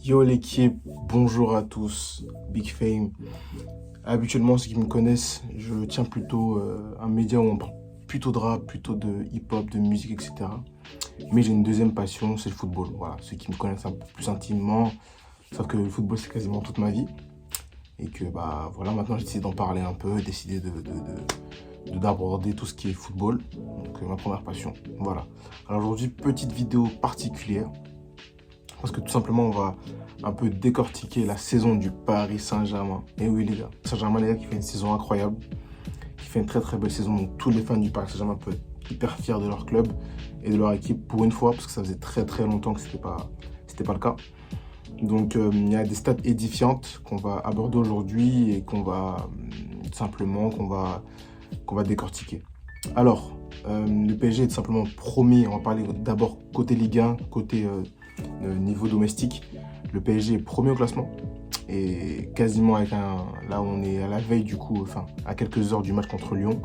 Yo l'équipe, bonjour à tous, Big Fame. Habituellement, ceux qui me connaissent, je tiens plutôt un média où on parle plutôt de rap, plutôt de hip-hop, de musique, etc. Mais j'ai une deuxième passion, c'est le football. Voilà, ceux qui me connaissent un peu plus intimement savent que le football c'est quasiment toute ma vie. Et que bah voilà, maintenant j'ai décidé d'en parler un peu, décidé d'aborder tout ce qui est football. Donc ma première passion. Voilà. Alors aujourd'hui, petite vidéo particulière. Parce que tout simplement, on va un peu décortiquer la saison du Paris Saint-Germain. Et oui, les gars, Saint-Germain, les gars, qui fait une saison incroyable, qui fait une très très belle saison. Donc, tous les fans du Paris Saint-Germain peuvent être hyper fiers de leur club et de leur équipe pour une fois, parce que ça faisait très très longtemps que c'était pas le cas. Donc, il y a des stats édifiantes qu'on va aborder aujourd'hui et qu'on va qu'on va décortiquer. Alors, le PSG est tout simplement premier. On va parler d'abord côté Ligue 1, côté niveau domestique. Le PSG est premier au classement et quasiment là on est à la veille du coup, enfin à quelques heures du match contre Lyon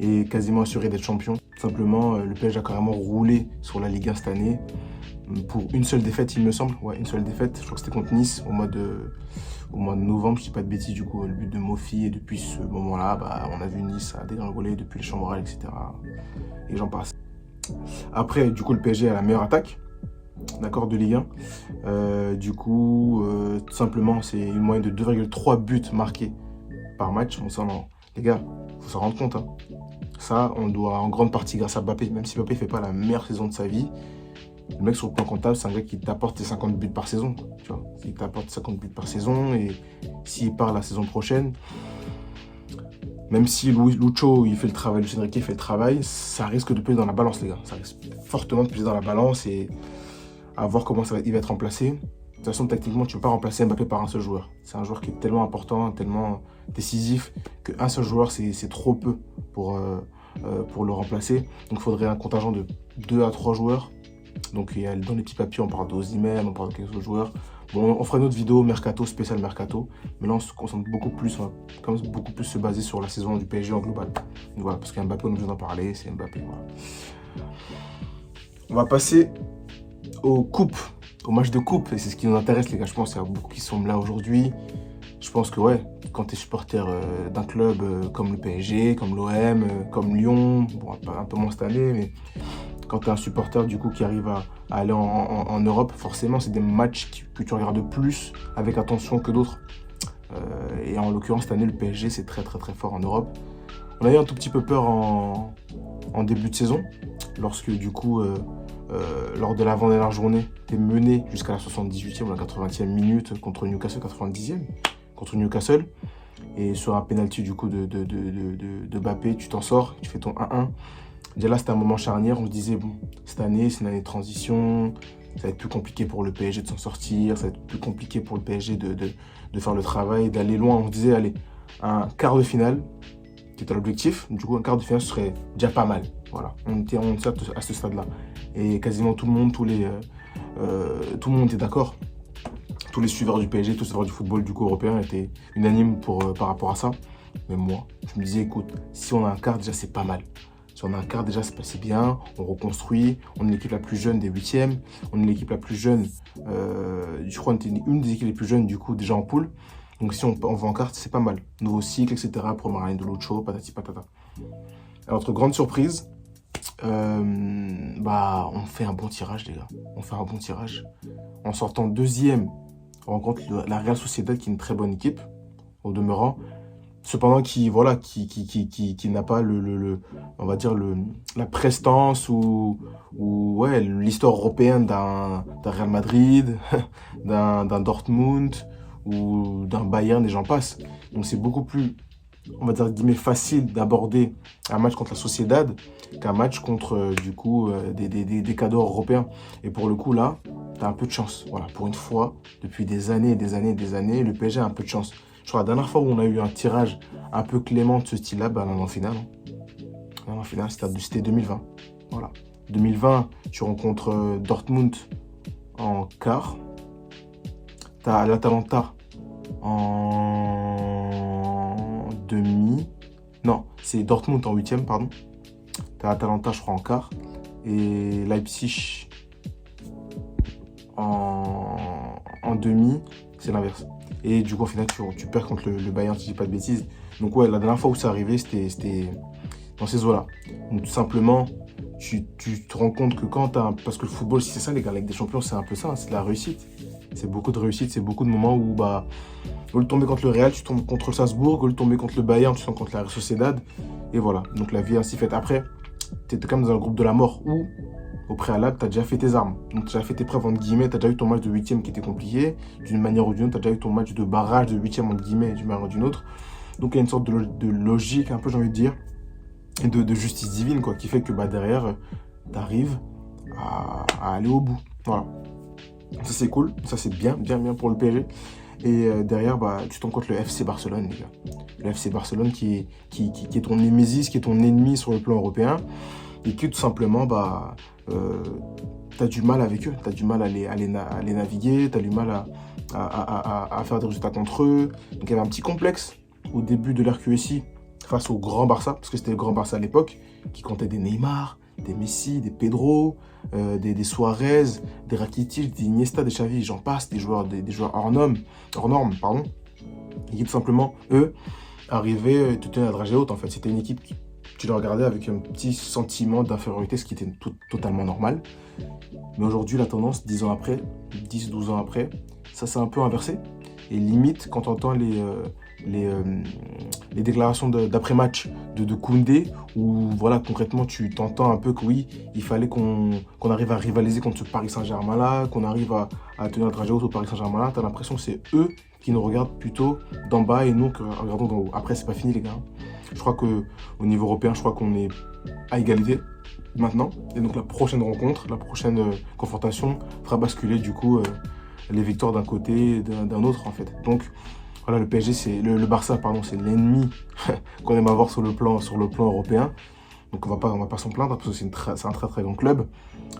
et quasiment assuré d'être champion. Tout simplement, le PSG a carrément roulé sur la Ligue 1 cette année pour une seule défaite, il me semble. Ouais, une seule défaite. Je crois que c'était contre Nice au mois de novembre, je dis pas de bêtises, du coup, le but de Mofi. Et depuis ce moment-là, bah, on a vu Nice à dégringoler depuis les Chambrales, etc. Et j'en passe. Après, du coup, le PSG a la meilleure attaque, d'accord, de Ligue 1. Tout simplement, c'est une moyenne de 2,3 buts marqués par match. Bon, ça, non. Les gars, faut s'en rendre compte. Hein. Ça, on doit en grande partie grâce à Mbappé, même si Mbappé fait pas la meilleure saison de sa vie. Le mec, sur le plan comptable, c'est un gars qui t'apporte tes 50 buts par saison. Tu vois, il t'apporte 50 buts par saison et s'il part la saison prochaine, même si Lucho il fait le travail, Luis Enrique fait le travail, ça risque de peser dans la balance, les gars. Ça risque fortement de peser dans la balance et à voir comment il va être remplacé. De toute façon, tactiquement, tu ne peux pas remplacer Mbappé par un seul joueur. C'est un joueur qui est tellement important, tellement décisif, qu'un seul joueur, c'est trop peu pour le remplacer. Donc, il faudrait un contingent de 2 à 3 joueurs. Donc, dans les petits papiers, on parle d'Osimhen, on parle de quelques autres joueurs. Bon, on fera une autre vidéo mercato, spécial mercato. Mais là, on se concentre beaucoup plus, on va beaucoup plus se baser sur la saison du PSG en global. Donc, voilà, parce qu'Mbappé, on a besoin d'en parler, c'est Mbappé. Voilà. On va passer aux coupes, au match de coupe, et c'est ce qui nous intéresse, les gars. Je pense qu'il y a beaucoup qui sont là aujourd'hui. Je pense que, ouais, quand tu es supporter d'un club comme le PSG, comme l'OM, comme Lyon, bon, un peu moins cette année, mais quand tu es un supporter du coup qui arrive à aller en Europe, forcément, c'est des matchs que tu regardes plus avec attention que d'autres. Et en l'occurrence, cette année, le PSG, c'est très très très fort en Europe. On a eu un tout petit peu peur en début de saison, lorsque du coup, lors de l'avant-dernière journée, tu es mené jusqu'à la 78e ou la 80e minute contre Newcastle, 90e contre Newcastle. Et sur un penalty du coup de Mbappé, tu t'en sors, tu fais ton 1-1. Déjà là, c'était un moment charnière. On se disait, bon, cette année, c'est une année de transition. Ça va être plus compliqué pour le PSG de s'en sortir. Ça va être plus compliqué pour le PSG de faire le travail, d'aller loin. On se disait, allez, un quart de finale, qui était l'objectif. Du coup, un quart de finale serait déjà pas mal. Voilà, on était à ce stade-là. Et quasiment tout le monde, tout le monde était d'accord. Tous les suiveurs du PSG, tous les suiveurs du football du coup européen étaient unanimes par rapport à ça. Mais moi, je me disais, écoute, si on a un quart, déjà, c'est pas mal. Si on a un quart, déjà, c'est bien. On reconstruit. On est l'équipe la plus jeune des huitièmes. On est l'équipe la plus jeune. Je crois qu'on était une des équipes les plus jeunes, du coup, déjà en poule. Donc, si on va en quart, c'est pas mal. Nouveau cycle, etc. Première année de Lucho, patati patata. Alors, notre grande surprise, on fait un bon tirage, les gars. On fait un bon tirage. En sortant deuxième, on rencontre la Real Sociedad, qui est une très bonne équipe, au demeurant. Cependant, qui n'a pas on va dire la prestance ou ouais, l'histoire européenne d'un Real Madrid, d'un Dortmund ou d'un Bayern et j'en passe. Donc c'est beaucoup plus, on va dire guillemets, facile d'aborder un match contre la Sociedad qu'un match contre des cadors européens. Et pour le coup là, t'as un peu de chance. Voilà, pour une fois, depuis des années et des années et des années, le PSG a un peu de chance. Je crois la dernière fois où on a eu un tirage un peu clément de ce style-là, en finale. En finale, c'était 2020. Voilà. 2020, tu rencontres Dortmund en quart. Tu as l'Atalanta en demi. Non, c'est Dortmund en huitième, pardon. Tu as l'Atalanta, je crois, en quart. Et Leipzig en en demi, c'est l'inverse. Et du coup, au final, tu perds contre le Bayern, si je dis pas de bêtises. Donc ouais, la dernière fois où c'est arrivé, c'était dans ces eaux-là. Donc tout simplement, tu te rends compte que quand t'as... Parce que le football, c'est ça les gars, la Ligue des Champions, c'est un peu ça, c'est de la réussite. C'est beaucoup de réussite, c'est beaucoup de moments où, bah, au lieu de tomber contre le Real, tu tombes contre le Salzbourg, au lieu de tomber contre le Bayern, tu tombes contre la Real Sociedad. Et voilà, donc la vie est ainsi faite. Après, tu étais quand même dans un groupe de la mort où, au préalable, tu as déjà fait tes armes. Donc, tu as déjà fait tes preuves, entre guillemets, tu as déjà eu ton match de huitième qui était compliqué, d'une manière ou d'une autre, tu as déjà eu ton match de barrage de huitième, entre guillemets, d'une manière ou d'une autre. Donc, il y a une sorte de logique, un peu, j'ai envie de dire, et de justice divine, quoi, qui fait que bah, derrière, tu arrives à aller au bout. Voilà. Ça, c'est cool. Ça, c'est bien pour le PSG. Et derrière, bah, tu tombes contre le FC Barcelone, les gars. Le FC Barcelone qui est ton némésis, qui est ton ennemi sur le plan européen. Et que tout simplement, bah, tu as du mal avec eux. Tu as du mal à les naviguer. Tu as du mal à faire des résultats contre eux. Donc il y avait un petit complexe au début de l'RQSI face au grand Barça, parce que c'était le grand Barça à l'époque, qui comptait des Neymar, des Messi, des Pedro, des Suarez, des Rakitic, des Iniesta, des Xavi, j'en passe, des joueurs hors normes, pardon. Et qui tout simplement, eux, arrivaient et te tenaient la dragée haute en fait. C'était une équipe qui, tu les regardais avec un petit sentiment d'infériorité, ce qui était totalement normal. Mais aujourd'hui, la tendance, 10 ans après, 10-12 ans après, ça s'est un peu inversé. Et limite, quand on entend les déclarations d'après-match de Koundé, où voilà, concrètement, tu t'entends un peu que oui, il fallait qu'on arrive à rivaliser contre ce Paris Saint-Germain-là, qu'on arrive à tenir la dragée haute au Paris Saint-Germain-là. Tu as l'impression que c'est eux qui nous regardent plutôt d'en bas et nous qui regardons d'en haut. Après, c'est pas fini, les gars. Je crois qu'au niveau européen, je crois qu'on est à égalité maintenant. Et donc, la prochaine rencontre, la prochaine confrontation fera basculer du coup les victoires d'un côté et d'un autre, en fait. Donc, voilà, le PSG, c'est le Barça, pardon, c'est l'ennemi qu'on aime avoir sur le plan européen. Donc on va pas s'en plaindre parce que c'est un très très grand club.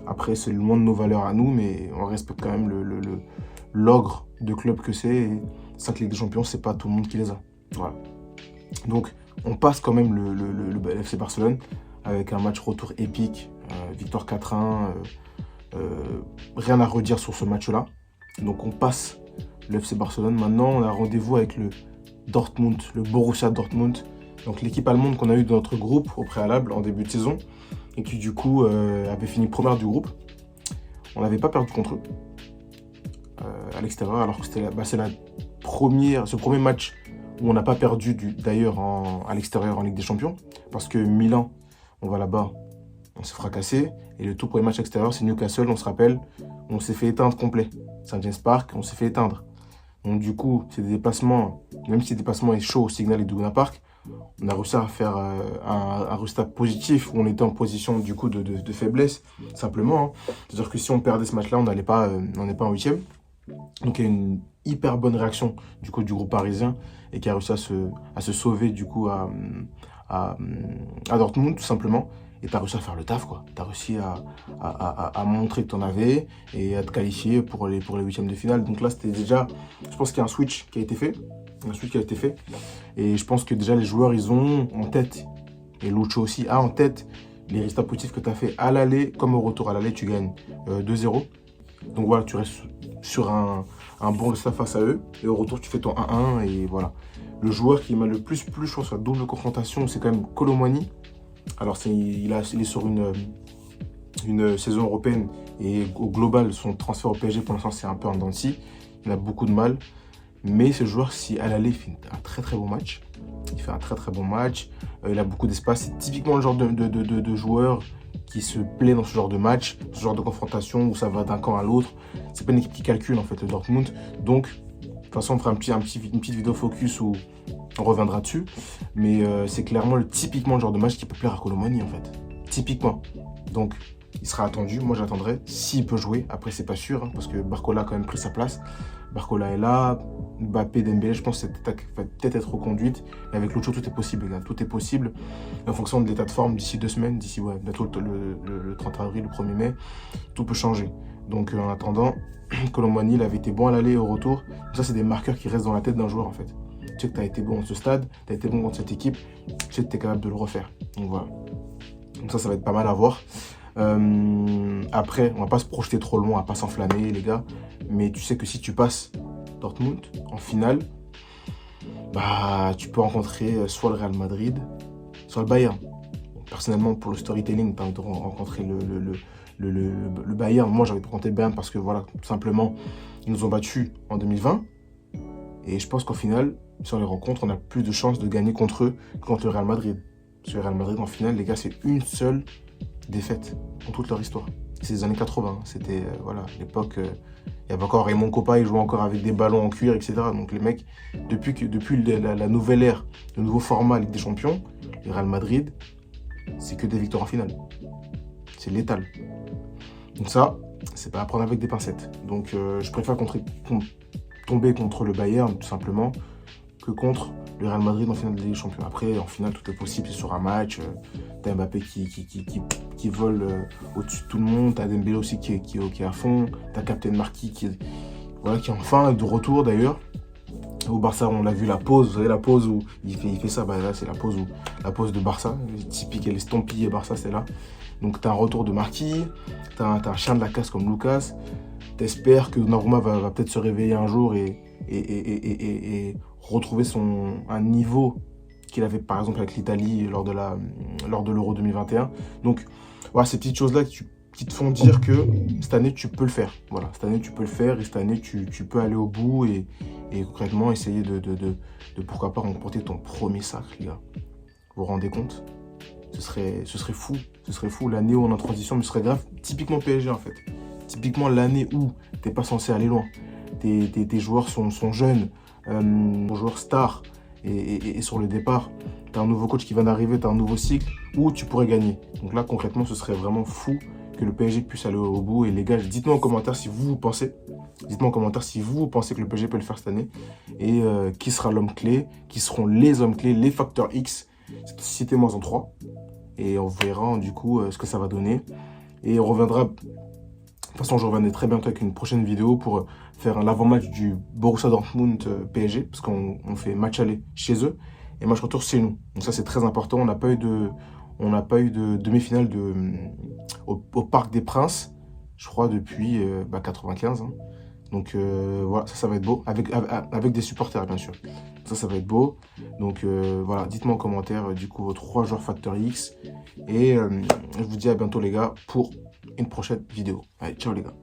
Après, c'est loin de nos valeurs à nous, mais on respecte quand même l'ogre de club que c'est. Et 5 Ligues des Champions, c'est pas tout le monde qui les a. Voilà. Donc on passe quand même le FC Barcelone avec un match retour épique, victoire 4-1. Rien à redire sur ce match-là. Donc on passe le FC Barcelone. Maintenant, on a rendez-vous avec le Dortmund, le Borussia Dortmund. Donc l'équipe allemande qu'on a eue dans notre groupe au préalable en début de saison et qui du coup avait fini première du groupe. On n'avait pas perdu contre eux à l'extérieur, alors que c'est ce premier match où on n'a pas perdu d'ailleurs à l'extérieur en Ligue des Champions, parce que Milan, on va là-bas, on s'est fracassé, et le tout premier match extérieur, c'est Newcastle, on se rappelle, on s'est fait éteindre complet. Saint-James Park, on s'est fait éteindre. Donc du coup, c'est des déplacements, même si le déplacement est chaud au Signal Iduna Park, on a réussi à faire un résultat positif où on était en position du coup de faiblesse, simplement. Hein. C'est-à-dire que si on perdait ce match-là, on n'est pas en huitième. Donc il y a une hyper bonne réaction du coup du groupe parisien et qui a réussi à se sauver du coup à Dortmund tout simplement. Et tu as réussi à faire le taf, quoi. Tu as réussi à montrer que tu en avais et à te qualifier pour les huitièmes de finale. Donc là, c'était déjà, je pense qu'il y a un switch qui a été fait. Et je pense que déjà, les joueurs, ils ont en tête, et Lucho aussi a en tête, les résultats positifs que tu as fait à l'aller comme au retour. À l'aller, tu gagnes 2-0. Donc voilà, tu restes sur un bon résultat face à eux. Et au retour, tu fais ton 1-1 et voilà. Le joueur qui m'a le plus plu, je pense, sur la double confrontation, c'est quand même Kolo Muani. Alors, il est sur une saison européenne et au global, son transfert au PSG, pour l'instant, c'est un peu en dents de scie. Il a beaucoup de mal. Mais ce joueur, si à l'aller, il fait un très très bon match. Il a beaucoup d'espace. C'est typiquement le genre de joueur qui se plaît dans ce genre de match, ce genre de confrontation où ça va d'un camp à l'autre. C'est pas une équipe qui calcule, en fait, le Dortmund. Donc, de toute façon, on fera une petite vidéo focus où on reviendra dessus. Mais c'est clairement typiquement le genre de match qui peut plaire à Kolo Muani, en fait. Typiquement. Donc, il sera attendu. Moi, j'attendrai s'il peut jouer. Après, c'est pas sûr, hein, parce que Barcola a quand même pris sa place. Barcola est là. Mbappé, Dembélé, je pense que cette attaque va peut-être être reconduite. Et avec Lucho, tout est possible, les gars. Tout est possible. En fonction de l'état de forme, d'ici 2 semaines, d'ici bientôt le 30 avril, le 1er mai, tout peut changer. Donc, en attendant, Kolo Muani, il avait été bon à l'aller et au retour. Ça, c'est des marqueurs qui restent dans la tête d'un joueur, en fait. Tu sais que tu as été bon dans ce stade, tu as été bon contre cette équipe, tu sais que tu es capable de le refaire. Donc voilà. Donc ça va être pas mal à voir. Après, on va pas se projeter trop loin, on va pas s'enflammer, les gars. Mais tu sais que si tu passes Dortmund en finale, bah, tu peux rencontrer soit le Real Madrid, soit le Bayern. Personnellement, pour le storytelling, tu as envie de rencontrer le Bayern. Moi, j'ai envie de rencontrer le Bayern parce que, voilà, tout simplement, ils nous ont battus en 2020. Et je pense qu'au final, si on les rencontre, on a plus de chances de gagner contre eux que contre le Real Madrid. Parce que le Real Madrid, en finale, les gars, c'est une seule défaite dans toute leur histoire. C'est les années 80. C'était, voilà, l'époque, il y avait encore Raymond Kopa, il jouait encore avec des ballons en cuir, etc. Donc les mecs, depuis la nouvelle ère, le nouveau format Ligue des Champions, le Real Madrid, c'est que des victoires en finale. C'est létal. Donc ça, c'est pas à prendre avec des pincettes. Donc je préfère tomber contre le Bayern, tout simplement, que contre le Real Madrid en finale de Ligue des Champions. Après, en finale, tout est possible, c'est sur un match. T'as Mbappé qui vole au-dessus de tout le monde. T'as Dembélé aussi qui est à fond. T'as Captain Marquis qui est enfin de retour d'ailleurs. Au Barça, on l'a vu la pause, vous savez la pause où il fait ça, bah là c'est la pause de Barça, typique, elle est estampillée Barça, c'est là. Donc t'as un retour de Marquis, t'as un chien de la casse comme Lucas, t'espères que Donnarumma va peut-être se réveiller un jour et retrouver un niveau qu'il avait par exemple avec l'Italie lors de l'Euro 2021. Donc voilà, ces petites choses-là qui te font dire que cette année tu peux le faire. Voilà, cette année tu peux le faire et cette année tu peux aller au bout et concrètement essayer de pourquoi pas remporter ton premier sacre, les gars. Vous vous rendez compte? Ce serait fou. Ce serait fou l'année où on est en transition, mais ce serait grave. Typiquement PSG en fait. Typiquement l'année où t'es pas censé aller loin. Tes joueurs sont jeunes, joueurs stars et sur le départ, t'as un nouveau coach qui vient d'arriver, t'as un nouveau cycle où tu pourrais gagner. Donc là concrètement, ce serait vraiment fou que le PSG puisse aller au bout. Et les gars, dites-moi en commentaire si vous pensez. Dites-moi en commentaire si vous pensez que le PSG peut le faire cette année. Et qui sera l'homme clé, qui seront les hommes clés, les facteurs X. Citez-moi en 3. Et on verra du coup ce que ça va donner. Et on reviendra. De toute façon, je reviendrai très bientôt avec une prochaine vidéo pour faire l'avant-match du Borussia Dortmund PSG. Parce qu'on fait match aller chez eux. Et match retour chez nous. Donc ça, c'est très important. On n'a pas eu de demi-finale au Parc des Princes, je crois, depuis 95. Hein. Donc voilà, ça va être beau, avec des supporters, bien sûr. Ça va être beau. Donc voilà, dites-moi en commentaire, du coup, vos 3 joueurs facteur X. Et je vous dis à bientôt, les gars, pour une prochaine vidéo. Allez, ciao, les gars.